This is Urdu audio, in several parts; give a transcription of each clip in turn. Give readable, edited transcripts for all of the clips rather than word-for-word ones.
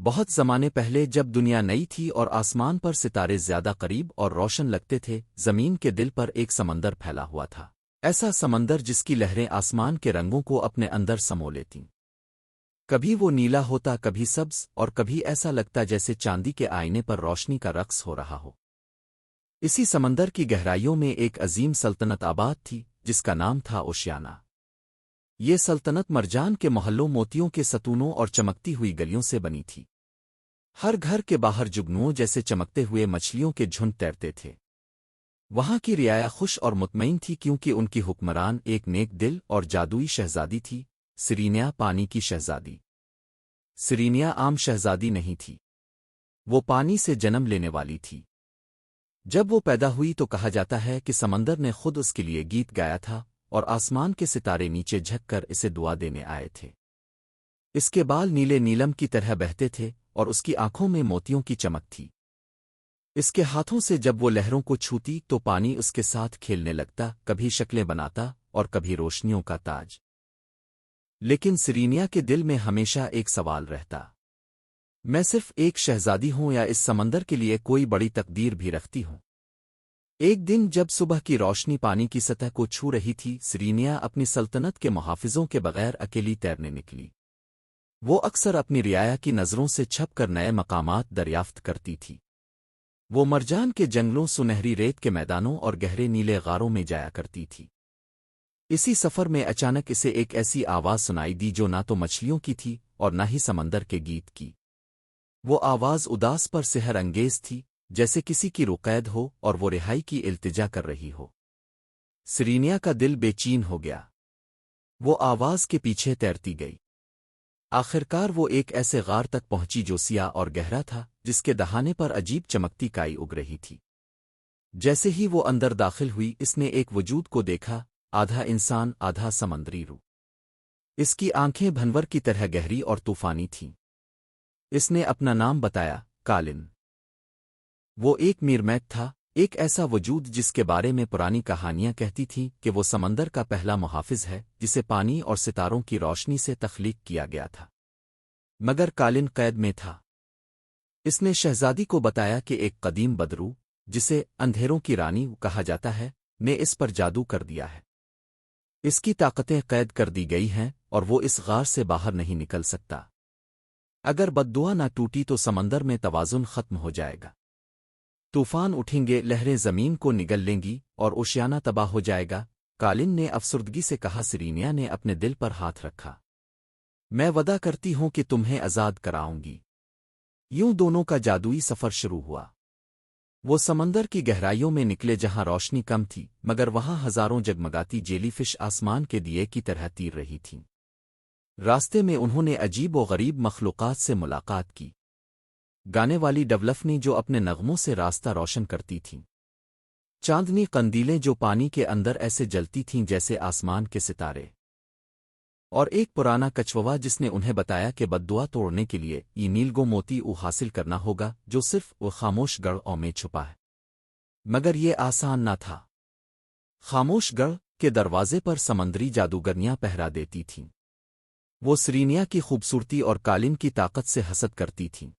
بہت زمانے پہلے جب دنیا نئی تھی اور آسمان پر ستارے زیادہ قریب اور روشن لگتے تھے، زمین کے دل پر ایک سمندر پھیلا ہوا تھا۔ ایسا سمندر جس کی لہریں آسمان کے رنگوں کو اپنے اندر سمو لیتیں۔ کبھی وہ نیلا ہوتا، کبھی سبز، اور کبھی ایسا لگتا جیسے چاندی کے آئینے پر روشنی کا رقص ہو رہا ہو۔ اسی سمندر کی گہرائیوں میں ایک عظیم سلطنت آباد تھی جس کا نام تھا اوشیانا۔ یہ سلطنت مرجان کے محلوں، موتیوں کے ستونوں اور چمکتی ہوئی گلیوں سے بنی تھی۔ ہر گھر کے باہر جگنوؤں جیسے چمکتے ہوئے مچھلیوں کے جھنڈ تیرتے تھے۔ وہاں کی رعایا خوش اور مطمئن تھی کیونکہ ان کی حکمران ایک نیک دل اور جادوئی شہزادی تھی، سرینیا، پانی کی شہزادی۔ سرینیا عام شہزادی نہیں تھی، وہ پانی سے جنم لینے والی تھی۔ جب وہ پیدا ہوئی تو کہا جاتا ہے کہ سمندر نے خود اس کے لیے گیت گایا تھا اور آسمان کے ستارے نیچے جھک کر اسے دعا دینے آئے تھے۔ اس کے بال نیلے نیلم کی طرح بہتے تھے اور اس کی آنکھوں میں موتیوں کی چمک تھی۔ اس کے ہاتھوں سے جب وہ لہروں کو چھوتی تو پانی اس کے ساتھ کھیلنے لگتا، کبھی شکلیں بناتا اور کبھی روشنیوں کا تاج۔ لیکن سرینیا کے دل میں ہمیشہ ایک سوال رہتا، میں صرف ایک شہزادی ہوں یا اس سمندر کے لیے کوئی بڑی تقدیر بھی رکھتی ہوں؟ ایک دن جب صبح کی روشنی پانی کی سطح کو چھو رہی تھی، سرینیا اپنی سلطنت کے محافظوں کے بغیر اکیلی تیرنے نکلی۔ وہ اکثر اپنی رعایا کی نظروں سے چھپ کر نئے مقامات دریافت کرتی تھی۔ وہ مرجان کے جنگلوں، سنہری ریت کے میدانوں اور گہرے نیلے غاروں میں جایا کرتی تھی۔ اسی سفر میں اچانک اسے ایک ایسی آواز سنائی دی جو نہ تو مچھلیوں کی تھی اور نہ ہی سمندر کے گیت کی۔ وہ آواز اداس پر سحر انگیز تھی، جیسے کسی کی روح قید ہو اور وہ رہائی کی التجا کر رہی ہو۔ سرینیا کا دل بے چین ہو گیا۔ وہ آواز کے پیچھے تیرتی گئی۔ آخرکار وہ ایک ایسے غار تک پہنچی جو سیاہ اور گہرا تھا، جس کے دہانے پر عجیب چمکتی کائی اگ رہی تھی۔ جیسے ہی وہ اندر داخل ہوئی، اس نے ایک وجود کو دیکھا، آدھا انسان آدھا سمندری روح۔ اس کی آنکھیں بھنور کی طرح گہری اور طوفانی تھیں۔ اس نے اپنا نام بتایا، کالن۔ وہ ایک میرمیٹ تھا، ایک ایسا وجود جس کے بارے میں پرانی کہانیاں کہتی تھیں کہ وہ سمندر کا پہلا محافظ ہے جسے پانی اور ستاروں کی روشنی سے تخلیق کیا گیا تھا۔ مگر کالن قید میں تھا۔ اس نے شہزادی کو بتایا کہ ایک قدیم بدرو، جسے اندھیروں کی رانی کہا جاتا ہے، نے اس پر جادو کر دیا ہے۔ اس کی طاقتیں قید کر دی گئی ہیں اور وہ اس غار سے باہر نہیں نکل سکتا۔ اگر بددعا نہ ٹوٹی تو سمندر میں توازن ختم ہو جائے گا۔ طوفان اٹھیں گے، لہریں زمین کو نگل لیں گی اور اوشیانا تباہ ہو جائے گا۔ کالن نے افسردگی سے کہا۔ سرینیا نے اپنے دل پر ہاتھ رکھا، میں وعدہ کرتی ہوں کہ تمہیں آزاد کراؤں گی۔ یوں دونوں کا جادوئی سفر شروع ہوا۔ وہ سمندر کی گہرائیوں میں نکلے جہاں روشنی کم تھی، مگر وہاں ہزاروں جگمگاتی جیلی فش آسمان کے دیے کی طرح تیر رہی تھیں۔ راستے میں انہوں نے عجیب و غریب مخلوقات سے ملاقات کی۔ گانے والی ڈولفنی جو اپنے نغموں سے راستہ روشن کرتی تھیں، چاندنی قندیلیں جو پانی کے اندر ایسے جلتی تھیں جیسے آسمان کے ستارے، اور ایک پرانا کچھوا جس نے انہیں بتایا کہ بددعا توڑنے کے لیے یہ نیلگو موتی حاصل کرنا ہوگا جو صرف وہ خاموش گڑھوں میں چھپا ہے۔ مگر یہ آسان نہ تھا۔ خاموش گڑھ کے دروازے پر سمندری جادوگرنیاں پہرا دیتی تھیں۔ وہ سرینیا کی خوبصورتی اور کالن کی طاقت سے حسد کرتی تھیں۔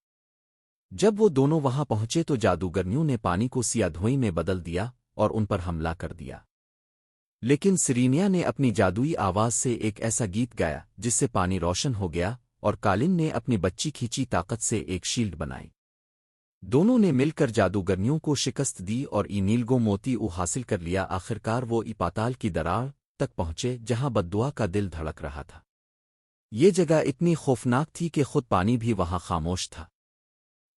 جب وہ دونوں وہاں پہنچے تو جادوگرنیوں نے پانی کو سیاہ دھوئی میں بدل دیا اور ان پر حملہ کر دیا۔ لیکن سرینیا نے اپنی جادوئی آواز سے ایک ایسا گیت گایا جس سے پانی روشن ہو گیا، اور کالن نے اپنی بچی کھینچی طاقت سے ایک شیلڈ بنائی۔ دونوں نے مل کر جادوگرنیوں کو شکست دی اور ای نیلگو موتی حاصل کر لیا۔ آخرکار وہ ای پاتال کی دراڑ تک پہنچے جہاں بددعا کا دل دھڑک رہا تھا۔ یہ جگہ اتنی خوفناک تھی کہ خود پانی بھی وہاں خاموش تھا۔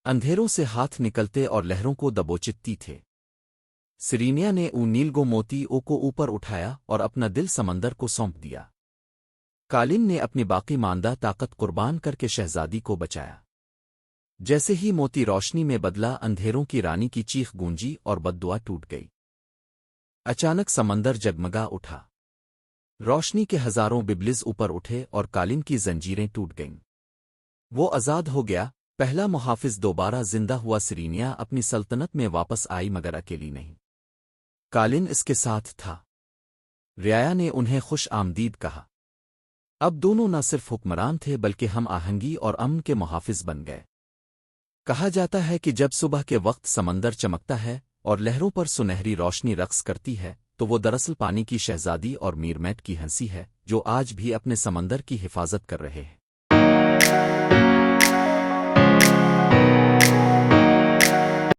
اندھیروں سے ہاتھ نکلتے اور لہروں کو دبوچتی تھے۔ سرینیا نے نیلگو موتی کو اوپر اٹھایا اور اپنا دل سمندر کو سونپ دیا۔ کالن نے اپنی باقی ماندہ طاقت قربان کر کے شہزادی کو بچایا۔ جیسے ہی موتی روشنی میں بدلا، اندھیروں کی رانی کی چیخ گونجی اور بددعا ٹوٹ گئی۔ اچانک سمندر جگمگا اٹھا۔ روشنی کے ہزاروں ببلز اوپر اٹھے اور کالن کی زنجیریں ٹوٹ گئیں۔ وہ آزاد ہو گیا، پہلا محافظ دوبارہ زندہ ہوا۔ سرینیا اپنی سلطنت میں واپس آئی مگر اکیلی نہیں۔ کالن اس کے ساتھ تھا۔ رعایا نے انہیں خوش آمدید کہا۔ اب دونوں نہ صرف حکمران تھے بلکہ ہم آہنگی اور امن کے محافظ بن گئے۔ کہا جاتا ہے کہ جب صبح کے وقت سمندر چمکتا ہے اور لہروں پر سنہری روشنی رقص کرتی ہے تو وہ دراصل پانی کی شہزادی اور میرمیٹ کی ہنسی ہے جو آج بھی اپنے سمندر کی حفاظت کر رہے ہیں۔